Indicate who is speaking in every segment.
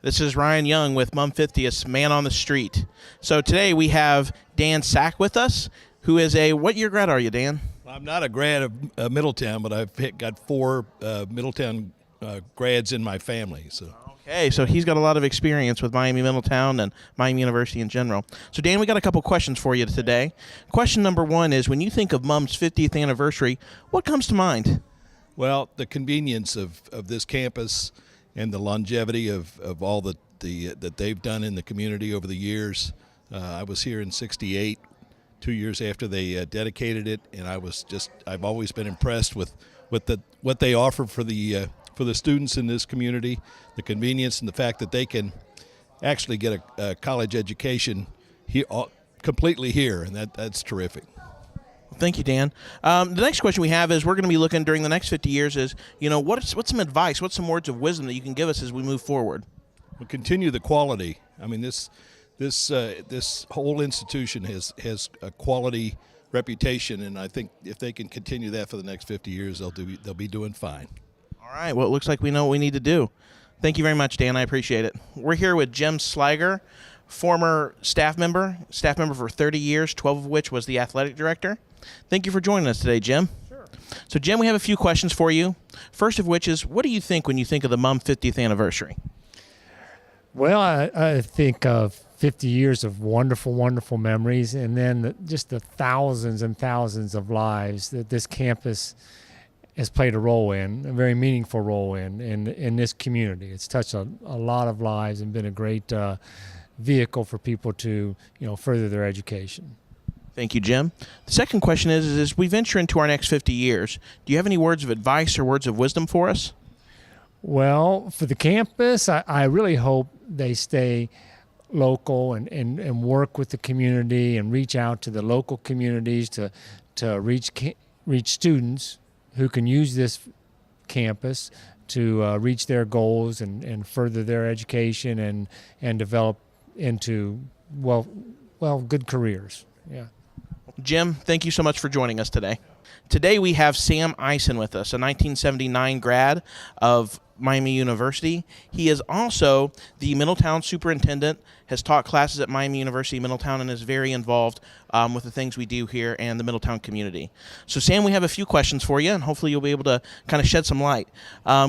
Speaker 1: This is Ryan Young with Mum 50th Man on the Street. So today we have Dan Sack with us, who is what year grad are you, Dan?
Speaker 2: I'm not a grad of Middletown, but I've got four Middletown grads in my family.
Speaker 1: Okay, so he's got a lot of experience with Miami Middletown and Miami University in general. So Dan, we got a couple questions for you today. Question number one is, when you think of Mum's 50th anniversary, what comes to mind?
Speaker 2: Well, the convenience of this campus and the longevity of all that they've done in the community over the years. I was here in '68, 2 years after they dedicated it, and I've always been impressed with what they offer for the students in this community, the convenience and the fact that they can actually get a college education here, completely here, and that's terrific.
Speaker 1: Thank you, Dan. The next question we have is, we're going to be looking during the next 50 years is, what's some advice, what's some words of wisdom that you can give us as we move forward?
Speaker 2: We'll continue the quality. I mean, this whole institution has a quality reputation, and I think if they can continue that for the next 50 years, they'll be doing fine.
Speaker 1: All right. Well, it looks like we know what we need to do. Thank you very much, Dan. I appreciate it. We're here with Jim Sliger, former staff member for 30 years, 12 of which was the athletic director. Thank you for joining us today, Jim.
Speaker 3: Sure.
Speaker 1: So, Jim, we have a few questions for you. First of which is, what do you think when you think of the Mum 50th anniversary?
Speaker 3: Well, I think of 50 years of wonderful, wonderful memories, and then just the thousands and thousands of lives that this campus has played a role in, a very meaningful role in this community. It's touched a lot of lives and been a great vehicle for people to further their education.
Speaker 1: Thank you, Jim. The second question is, as we venture into our next 50 years, do you have any words of advice or words of wisdom for us?
Speaker 3: Well, for the campus, I really hope they stay local and work with the community and reach out to the local communities to reach students who can use this campus to reach their goals and further their education and develop into good careers. Yeah.
Speaker 1: Jim, thank you so much for joining us today. Today we have Sam Eisen with us, a 1979 grad of Miami University. He is also the Middletown superintendent, has taught classes at Miami University Middletown, and is very involved with the things we do here and the Middletown community. So, Sam, we have a few questions for you, and hopefully you'll be able to kind of shed some light.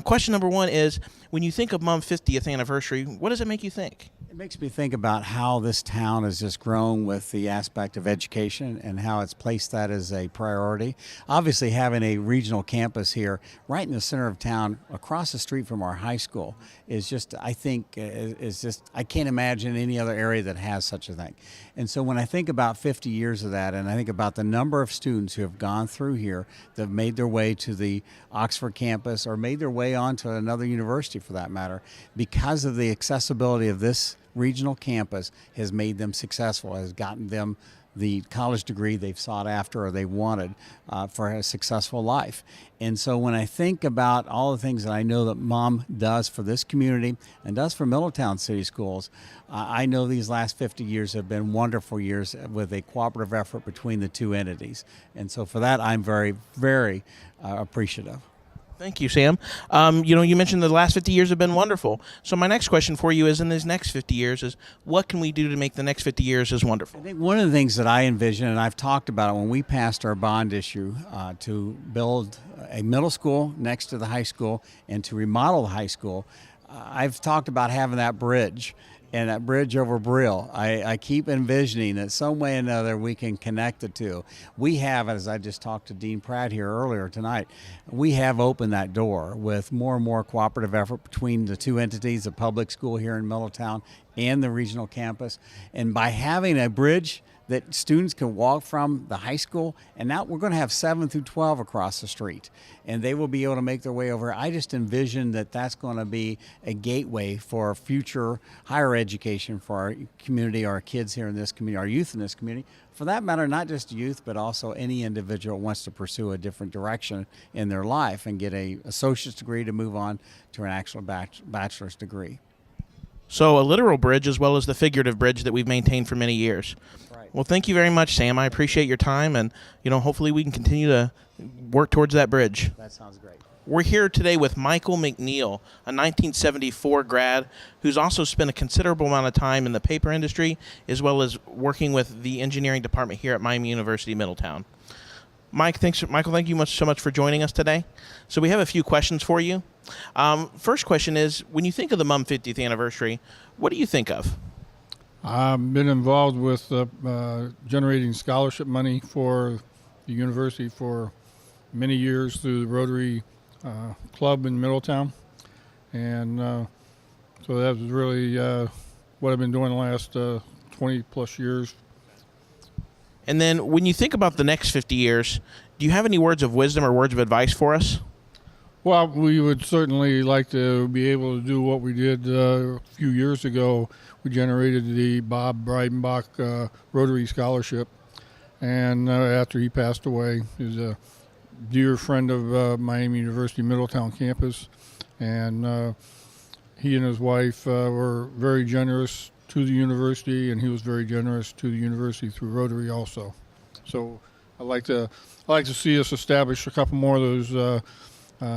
Speaker 1: Question number one is, when you think of Mum's 50th anniversary, what does it make you think?
Speaker 4: It makes me think about how this town has just grown with the aspect of education and how it's placed that as a priority. Obviously, having a regional campus here right in the center of town across the street from our high school is just, I can't imagine any other area that has such a thing. And so when I think about 50 years of that, and I think about the number of students who have gone through here that have made their way to the Oxford campus or made their way on to another university for that matter, because of the accessibility of this regional campus has made them successful, has gotten them the college degree they've sought after or they wanted for a successful life. And so when I think about all the things that I know that Mom does for this community and does for Middletown City Schools, I know these last 50 years have been wonderful years with a cooperative effort between the two entities. And so for that, I'm very, very appreciative.
Speaker 1: Thank you, Sam. You mentioned the last 50 years have been wonderful. So my next question for you is, in these next 50 years, is what can we do to make the next 50 years as wonderful?
Speaker 4: I think one of the things that I envision, and I've talked about it when we passed our bond issue to build a middle school next to the high school and to remodel the high school, I've talked about having that bridge. And that bridge over Brill, I keep envisioning that some way or another we can connect the two. We have, as I just talked to Dean Pratt here earlier tonight, we have opened that door with more and more cooperative effort between the two entities, the public school here in Middletown and the regional campus. And by having a bridge that students can walk from the high school, and now we're going to have 7 through 12 across the street, and they will be able to make their way over. I just envision that that's going to be a gateway for future higher education for our community, our kids here in this community, our youth in this community. For that matter, not just youth, but also any individual who wants to pursue a different direction in their life and get an associate's degree to move on to an actual bachelor's degree.
Speaker 1: So a literal bridge as well as the figurative bridge that we've maintained for many years.
Speaker 4: Right.
Speaker 1: Well, thank you very much, Sam. I appreciate your time, and hopefully we can continue to work towards that bridge.
Speaker 4: That sounds great.
Speaker 1: We're here today with Michael McNeil, a 1974 grad who's also spent a considerable amount of time in the paper industry as well as working with the engineering department here at Miami University Middletown. Michael, thank you so much for joining us today. So we have a few questions for you. First question is, when you think of the MUM 50th anniversary, what do you think of?
Speaker 5: I've been involved with generating scholarship money for the university for many years through the Rotary Club in Middletown. And so that was really what I've been doing the last 20 plus years.
Speaker 1: And then when you think about the next 50 years, do you have any words of wisdom or words of advice for us?
Speaker 5: Well, we would certainly like to be able to do what we did a few years ago. We generated the Bob Breidenbach Rotary Scholarship. And after he passed away, he was a dear friend of Miami University Middletown campus. And he and his wife were very generous to the university, and he was very generous to the university through Rotary also. So I'd like to see us establish a couple more of those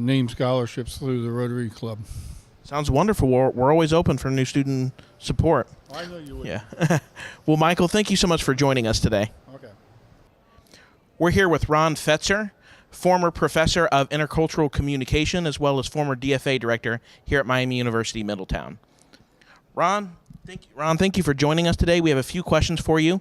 Speaker 5: named scholarships through the Rotary Club.
Speaker 1: Sounds wonderful. We're always open for new student support.
Speaker 5: I know you would.
Speaker 1: Yeah. Well, Michael, thank you so much for joining us today.
Speaker 5: Okay.
Speaker 1: We're here with Ron Fetzer, former professor of intercultural communication as well as former DFA director here at Miami University Middletown. Ron, thank you for joining us today. We have a few questions for you.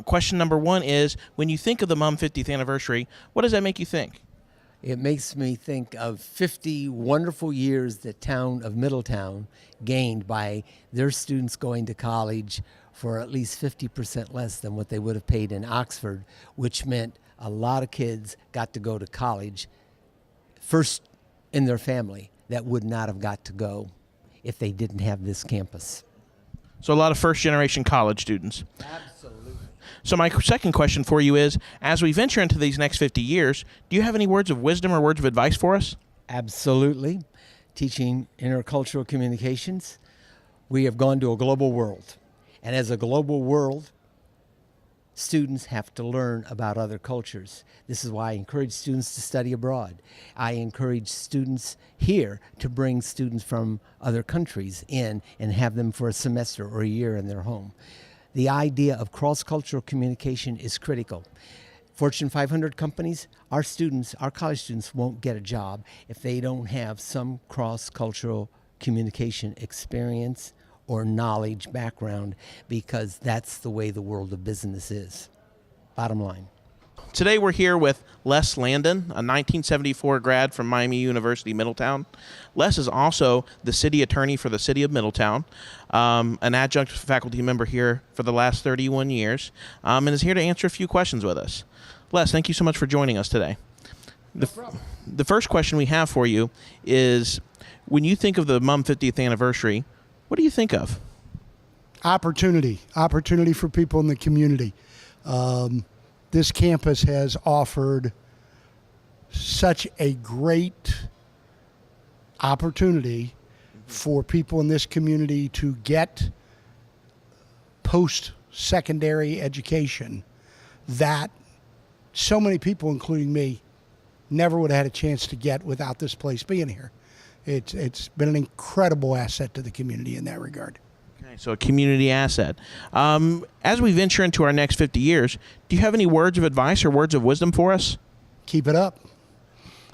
Speaker 1: Question number one is, when you think of the MUM 50th anniversary, what does that make you think?
Speaker 6: It makes me think of 50 wonderful years the town of Middletown gained by their students going to college for at least 50% less than what they would have paid in Oxford, which meant a lot of kids got to go to college first in their family that would not have got to go if they didn't have this campus.
Speaker 1: So a lot of first-generation college students.
Speaker 6: Absolutely.
Speaker 1: So my second question for you is, as we venture into these next 50 years, do you have any words of wisdom or words of advice for us?
Speaker 6: Absolutely. Teaching intercultural communications, we have gone to a global world. And as a global world, students have to learn about other cultures. This is why I encourage students to study abroad. I encourage students here to bring students from other countries in and have them for a semester or a year in their home. The idea of cross-cultural communication is critical. Fortune 500 companies, our college students won't get a job if they don't have some cross-cultural communication experience or knowledge background, because that's the way the world of business is. Bottom line.
Speaker 1: Today we're here with Les Landon, a 1974 grad from Miami University Middletown. Les is also the city attorney for the city of Middletown, an adjunct faculty member here for the last 31 years, and is here to answer a few questions with us. Les, thank you so much for joining us today. The first question we have for you is, when you think of the MUM 50th anniversary, what do you think of?
Speaker 7: Opportunity for people in the community. This campus has offered such a great opportunity for people in this community to get post-secondary education that so many people, including me, never would have had a chance to get without this place being here. It's been an incredible asset to the community in that regard.
Speaker 1: Okay, so a community asset. As we venture into our next 50 years, do you have any words of advice or words of wisdom for us?
Speaker 7: Keep it up.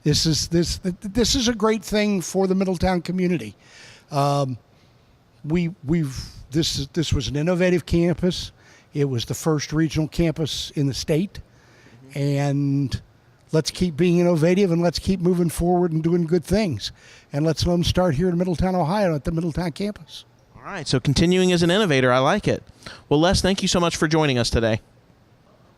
Speaker 7: This is a great thing for the Middletown community. This was an innovative campus. It was the first regional campus in the state, and let's keep being innovative and let's keep moving forward and doing good things. And let's let them start here in Middletown, Ohio at the Middletown campus.
Speaker 1: All right, so continuing as an innovator, I like it. Well, Les, thank you so much for joining us today.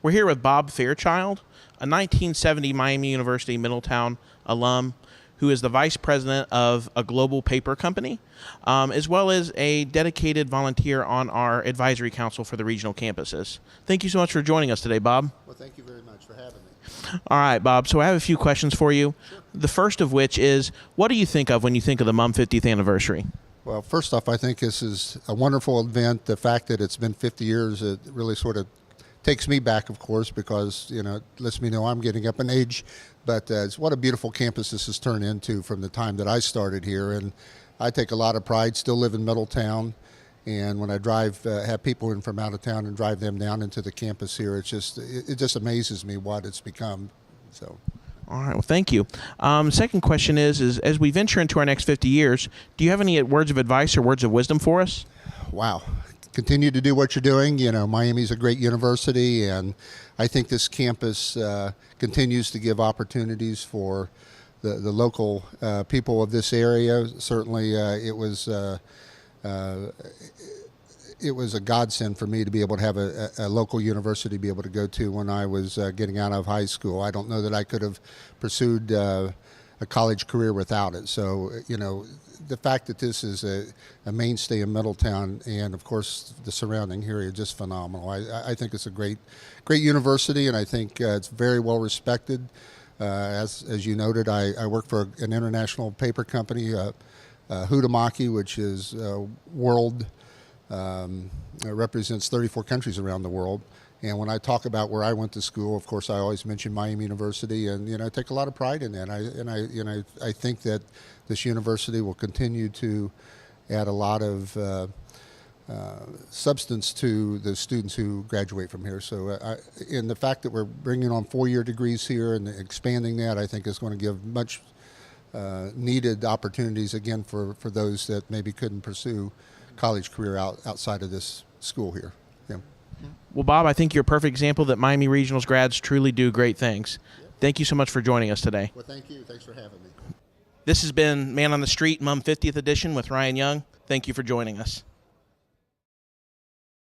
Speaker 1: We're here with Bob Fairchild, a 1970 Miami University Middletown alum who is the vice president of a global paper company, as well as a dedicated volunteer on our advisory council for the regional campuses. Thank you so much for joining us today, Bob.
Speaker 8: Well, thank you very much for having me.
Speaker 1: All right, Bob, so I have a few questions for you.
Speaker 8: Sure.
Speaker 1: The first of which is, what do you think of when you think of the MUM 50th anniversary?
Speaker 8: Well, first off, I think this is a wonderful event. The fact that it's been 50 years, it really sort of takes me back, of course, because it lets me know I'm getting up in age. But it's what a beautiful campus this has turned into from the time that I started here, and I take a lot of pride. Still live in Middletown, and when I drive, have people in from out of town and drive them down into the campus here, it just amazes me what it's become. So.
Speaker 1: All right. Well, thank you. Second question is as we venture into our next 50 years, do you have any words of advice or words of wisdom for us?
Speaker 8: Wow. Continue to do what you're doing. Miami's a great university, and I think this campus continues to give opportunities for the local people of this area. Certainly, it was a godsend for me to be able to have a local university to be able to go to when I was getting out of high school. I don't know that I could have pursued a college career without it. So, the fact that this is a mainstay in Middletown and, of course, the surrounding area is just phenomenal. I think it's a great university, and I think it's very well respected. As you noted, I work for an international paper company, Huhtamaki, which is world. Represents 34 countries around the world. And when I talk about where I went to school, of course, I always mention Miami University, and I take a lot of pride in that. I think that this university will continue to add a lot of substance to the students who graduate from here. So, and the fact that we're bringing on 4-year degrees here and expanding that, I think is going to give much needed opportunities again for those that maybe couldn't pursue college career outside of this school here. Yeah.
Speaker 1: Well, Bob, I think you're a perfect example that Miami Regional's grads truly do great things. Thank you so much for joining us today.
Speaker 8: Well, thank you. Thanks for having me.
Speaker 1: This has been Man on the Street, MUM 50th edition with Ryan Young. Thank you for joining us.